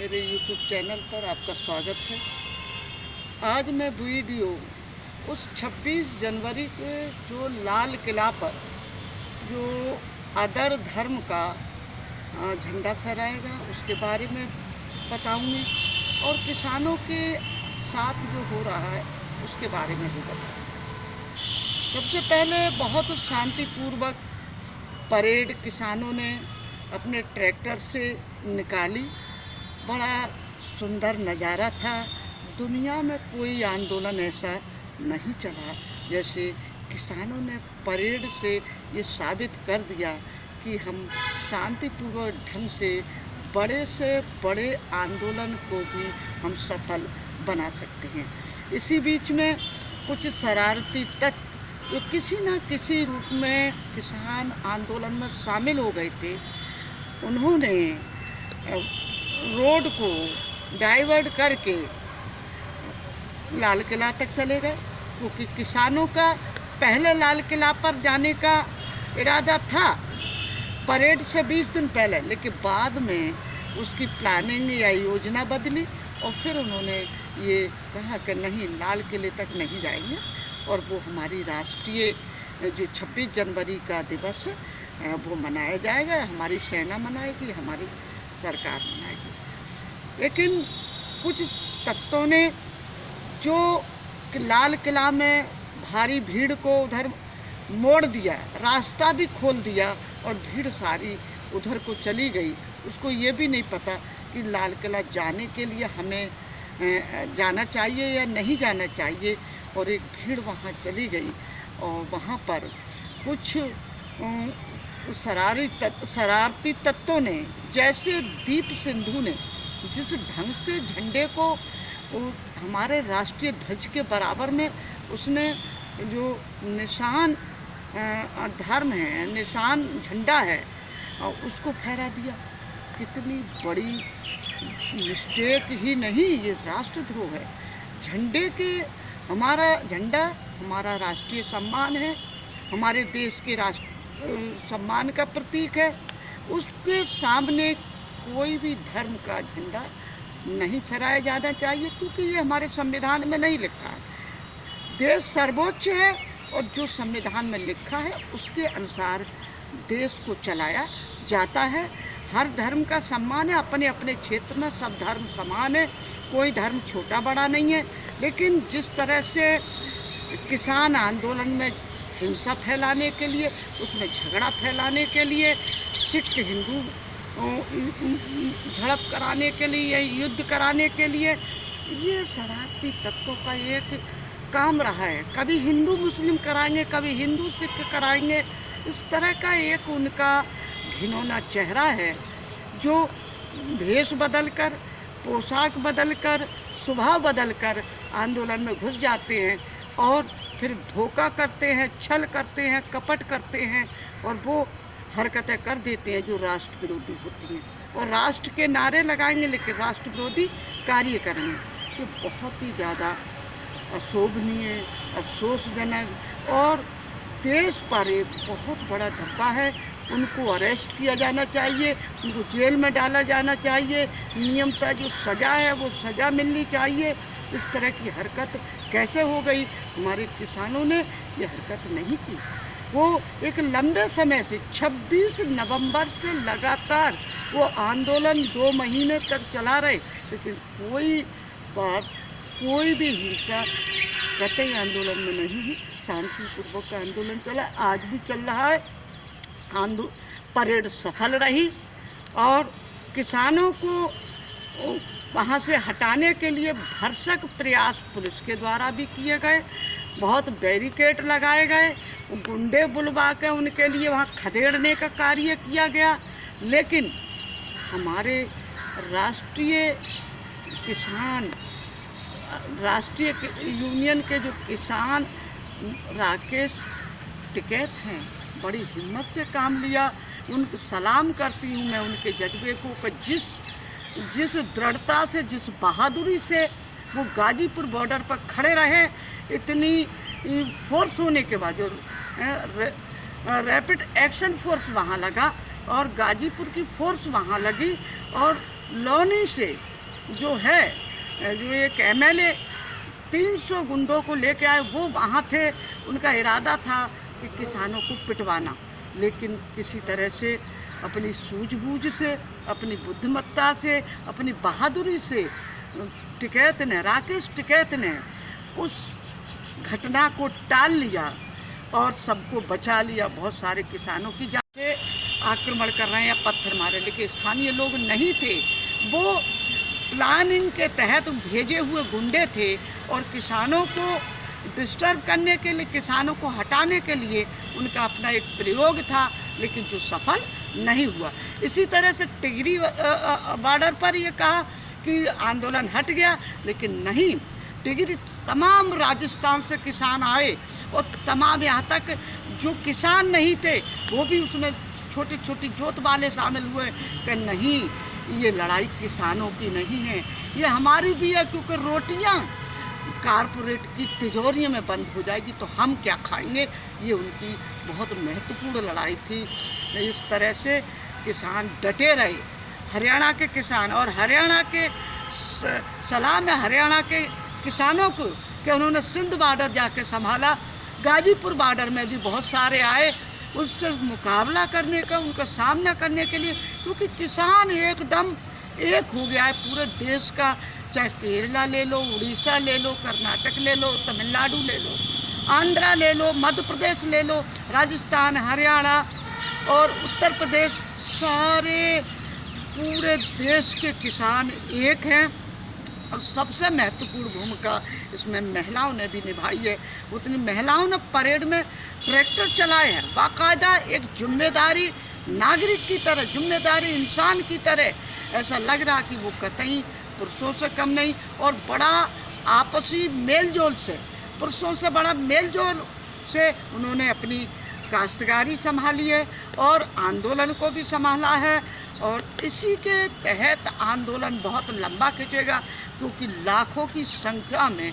मेरे YouTube channel पर आपका स्वागत है। आज मैं वीडियो उस 26 जनवरी के जो लाल किला पर जो अदर धर्म का झंडा फहराएगा उसके बारे में बताऊंगी और किसानों के साथ जो हो रहा है उसके बारे में भी बताऊंगी। सबसे पहले बहुत शांतिपूर्वक परेड किसानों ने अपने ट्रैक्टर से निकाली। बड़ा सुंदर नज़ारा था। दुनिया में कोई आंदोलन ऐसा नहीं चला जैसे किसानों ने परेड से ये साबित कर दिया कि हम शांतिपूर्वक ढंग से बड़े आंदोलन को भी हम सफल बना सकते हैं। इसी बीच में कुछ शरारती तत्व जो किसी न किसी रूप में किसान आंदोलन में शामिल हो गए थे, उन्होंने रोड को डाइवर्ट करके लाल किला तक चले गए, क्योंकि किसानों का पहले लाल किला पर जाने का इरादा था परेड से 20 दिन पहले, लेकिन बाद में उसकी प्लानिंग या योजना बदली और फिर उन्होंने ये कहा कि नहीं, लाल किले तक नहीं जाएंगे और वो हमारी राष्ट्रीय जो 26 जनवरी का दिवस है वो मनाया जाएगा, हमारी सेना मनाएगी, हमारी सरकार मनाएगी। लेकिन कुछ तत्वों ने जो लाल किला में भारी भीड़ को उधर मोड़ दिया, रास्ता भी खोल दिया और भीड़ सारी उधर को चली गई। उसको ये भी नहीं पता कि लाल किला जाने के लिए हमें जाना चाहिए या नहीं जाना चाहिए, और एक भीड़ वहाँ चली गई और वहाँ पर कुछ शरारती तत्वों ने, जैसे दीप सिंधु ने जिस ढंग से झंडे को हमारे राष्ट्रीय ध्वज के बराबर में उसने जो निशान धर्म है, निशान झंडा है, उसको फहरा दिया। कितनी बड़ी मिस्टेक ही नहीं, ये राष्ट्रद्रोह है। झंडे के हमारा झंडा हमारा राष्ट्रीय सम्मान है, हमारे देश के राष्ट्र सम्मान का प्रतीक है। उसके सामने कोई भी धर्म का झंडा नहीं फहराया जाना चाहिए, क्योंकि ये हमारे संविधान में नहीं लिखा है। देश सर्वोच्च है और जो संविधान में लिखा है उसके अनुसार देश को चलाया जाता है। हर धर्म का सम्मान है, अपने अपने क्षेत्र में सब धर्म समान है, कोई धर्म छोटा बड़ा नहीं है। लेकिन जिस तरह से किसान आंदोलन में हिंसा फैलाने के लिए, उसमें झगड़ा फैलाने के लिए, सिख हिंदू झड़प कराने के लिए, युद्ध कराने के लिए, ये शरारती तत्वों का एक काम रहा है। कभी हिंदू मुस्लिम कराएंगे, कभी हिंदू सिख कराएंगे। इस तरह का एक उनका घिनौना चेहरा है जो भेष बदलकर, पोशाक बदलकर, स्वभाव बदलकर आंदोलन में घुस जाते हैं और फिर धोखा करते हैं, छल करते हैं, कपट करते हैं और वो हरकतें कर देते हैं जो राष्ट्र विरोधी होती हैं, और राष्ट्र के नारे लगाएंगे लेकिन राष्ट्र विरोधी कार्य करेंगे। तो बहुत ही ज़्यादा अशोभनीय, अफसोसजनक और देश पर एक बहुत बड़ा धब्बा है। उनको अरेस्ट किया जाना चाहिए, उनको जेल में डाला जाना चाहिए, नियमतः जो सज़ा है वो सज़ा मिलनी चाहिए। इस तरह की हरकत कैसे हो गई? हमारे किसानों ने ये हरकत नहीं की। वो एक लंबे समय से 26 नवंबर से लगातार वो आंदोलन 2 महीने तक चला रहे, लेकिन कोई भी हिंसा कतई आंदोलन में नहीं हुई। शांतिपूर्वक का आंदोलन चला, आज भी चल रहा है। परेड सफल रही और किसानों को वहाँ से हटाने के लिए भरसक प्रयास पुलिस के द्वारा भी किए गए। बहुत बैरिकेड लगाए गए, गुंडे बुलवा के उनके लिए वहाँ खदेड़ने का कार्य किया गया। लेकिन हमारे राष्ट्रीय यूनियन के जो किसान राकेश टिकैत हैं, बड़ी हिम्मत से काम लिया। उनको सलाम करती हूँ मैं उनके जज्बे को, कि जिस दृढ़ता से, जिस बहादुरी से वो गाजीपुर बॉर्डर पर खड़े रहे। इतनी फोर्स होने के बाद जो रैपिड एक्शन फोर्स वहाँ लगा और गाजीपुर की फोर्स वहाँ लगी और लौनी से जो है, जो एक एमएलए 300 गुंडों को लेके आए, वो वहाँ थे। उनका इरादा था कि किसानों को पिटवाना, लेकिन किसी तरह से अपनी सूझबूझ से, अपनी बुद्धिमत्ता से, अपनी बहादुरी से टिकैत ने, राकेश टिकैत ने उस घटना को टाल लिया और सबको बचा लिया। बहुत सारे किसानों की जान से आक्रमण कर रहे हैं या पत्थर मारे, लेकिन स्थानीय लोग नहीं थे, वो प्लानिंग के तहत भेजे हुए गुंडे थे और किसानों को डिस्टर्ब करने के लिए, किसानों को हटाने के लिए उनका अपना एक प्रयोग था, लेकिन जो सफल नहीं हुआ। इसी तरह से टिहरी बॉर्डर पर ये कहा कि आंदोलन हट गया, लेकिन नहीं, टिहरी तमाम राजस्थान से किसान आए और तमाम यहाँ तक जो किसान नहीं थे वो भी उसमें छोटी छोटी जोत वाले शामिल हुए कि नहीं, ये लड़ाई किसानों की नहीं है, ये हमारी भी है, क्योंकि रोटियां कारपोरेट की तिजोरी में बंद हो जाएगी तो हम क्या खाएंगे। ये उनकी बहुत महत्वपूर्ण लड़ाई थी। इस तरह से किसान डटे रहे, हरियाणा के किसान, और हरियाणा के सलाम है हरियाणा के किसानों को कि उन्होंने सिंध बॉर्डर जाके संभाला, गाजीपुर बॉर्डर में भी बहुत सारे आए उससे मुकाबला करने का, उनका सामना करने के लिए, क्योंकि किसान एकदम एक हो गया है पूरे देश का। चाहे केरला ले लो, उड़ीसा ले लो, कर्नाटक ले लो, तमिलनाडु ले लो, आंध्रा ले लो, मध्य प्रदेश ले लो, राजस्थान, हरियाणा और उत्तर प्रदेश, सारे पूरे देश के किसान एक हैं। और सबसे महत्वपूर्ण भूमिका इसमें महिलाओं ने भी निभाई है। उतनी महिलाओं ने परेड में ट्रैक्टर चलाए हैं, बाकायदा एक जिम्मेदारी नागरिक की तरह, जिम्मेदारी इंसान की तरह। ऐसा लग रहा कि वो कतई पुरुषों से कम नहीं, और बड़ा आपसी मेलजोल से, पुरुषों से बड़ा मेलजोल से उन्होंने अपनी काश्तकारी संभाली है और आंदोलन को भी संभाला है। और इसी के तहत आंदोलन बहुत लंबा खिंचेगा, क्योंकि लाखों की संख्या में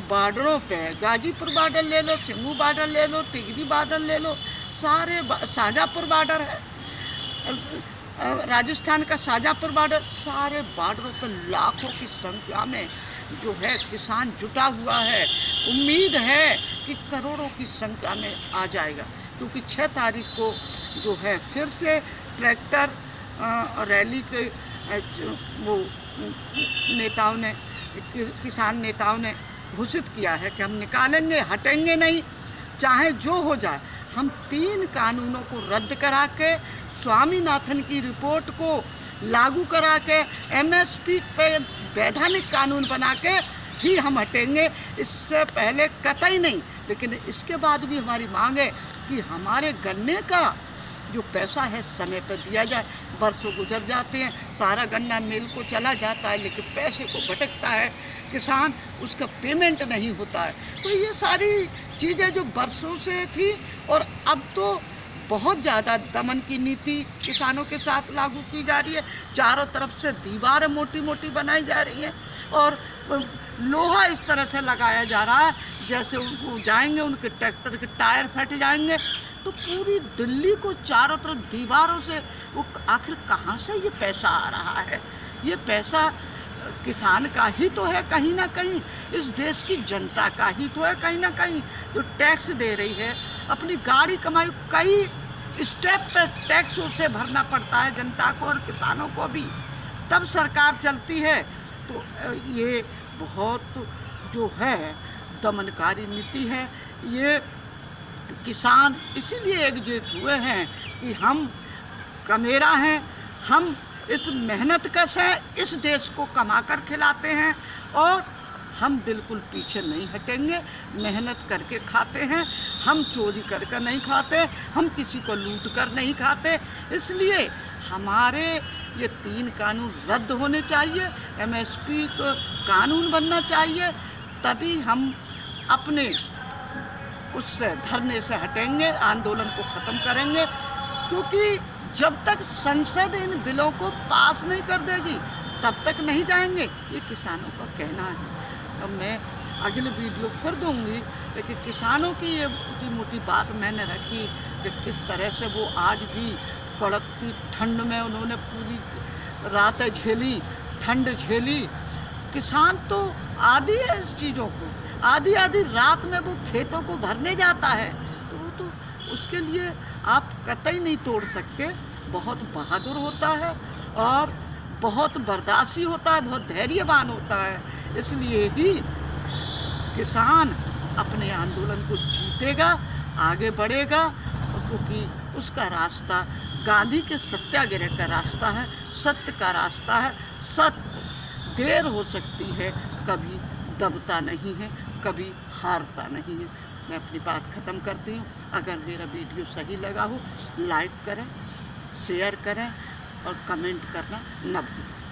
बॉर्डरों पे, गाजीपुर बॉर्डर ले लो, सिंगू बॉर्डर ले लो, टिहरी बॉर्डर ले लो, सारे शाजापुर बॉर्डर है, राजस्थान का शाजापुर बॉर्डर, सारे बॉर्डरों पर लाखों की संख्या में जो है किसान जुटा हुआ है। उम्मीद है कि करोड़ों की संख्या में आ जाएगा, क्योंकि 6 तारीख को जो है फिर से ट्रैक्टर रैली के वो नेताओं ने, किसान नेताओं ने घोषित किया है कि हम निकालेंगे, हटेंगे नहीं, चाहे जो हो जाए। हम 3 कानूनों को रद्द करा के, स्वामीनाथन की रिपोर्ट को लागू करा के, एमएसपी पे वैधानिक कानून बना के ही हम हटेंगे, इससे पहले कतई नहीं। लेकिन इसके बाद भी हमारी मांग है कि हमारे गन्ने का जो पैसा है समय पर दिया जाए। बरसों गुजर जाते हैं, सारा गन्ना मिल को चला जाता है, लेकिन पैसे को भटकता है किसान, उसका पेमेंट नहीं होता है। तो ये सारी चीज़ें जो बरसों से थी और अब तो बहुत ज़्यादा दमन की नीति किसानों के साथ लागू की जा रही है। चारों तरफ से दीवारें मोटी मोटी बनाई जा रही हैं और लोहा इस तरह से लगाया जा रहा है जैसे वो जाएंगे उनके ट्रैक्टर के टायर फट जाएंगे। तो पूरी दिल्ली को चारों तरफ दीवारों से, वो आखिर कहाँ से ये पैसा आ रहा है? ये पैसा किसान का ही तो है कहीं ना कहीं, इस देश की जनता का ही तो है कहीं ना कहीं, जो टैक्स दे रही है, अपनी गाड़ी कमाई, कई स्टेप पे टैक्स उसे भरना पड़ता है जनता को और किसानों को भी, तब सरकार चलती है। तो ये बहुत जो है दमनकारी नीति है। ये किसान इसीलिए एकजुट हुए हैं कि हम कमेरा हैं, हम इस मेहनत कश है, इस देश को कमा कर खिलाते हैं और हम बिल्कुल पीछे नहीं हटेंगे। मेहनत करके खाते हैं, हम चोरी करके नहीं खाते, हम किसी को लूट कर नहीं खाते। इसलिए हमारे ये 3 कानून रद्द होने चाहिए, एमएसपी को कानून बनना चाहिए, तभी हम अपने उससे धरने से हटेंगे, आंदोलन को ख़त्म करेंगे। क्योंकि जब तक संसद इन बिलों को पास नहीं कर देगी तब तक नहीं जाएंगे, ये किसानों का कहना है। अब मैं अगले वीडियो फिर दूंगी, लेकिन किसानों की ये छोटी मोटी बात मैंने रखी कि किस तरह से वो आज भी कड़कती ठंड में उन्होंने पूरी रातें झेली, ठंड झेली। किसान तो आदी है इस चीज़ों को, आधी आधी रात में वो खेतों को भरने जाता है, तो वो तो उसके लिए आप कतई नहीं तोड़ सकते। बहुत बहादुर होता है और बहुत बर्दाश्ती होता है, बहुत धैर्यवान होता है। इसलिए ही किसान अपने आंदोलन को जीतेगा, आगे बढ़ेगा, क्योंकि उसका रास्ता गांधी के सत्याग्रह का रास्ता है, सत्य का रास्ता है। सत्य देर हो सकती है, कभी दबता नहीं है, कभी हारता नहीं है। मैं अपनी बात ख़त्म करती हूँ। अगर मेरा वीडियो सही लगा हो, लाइक करें, शेयर करें और कमेंट करना न भूलें।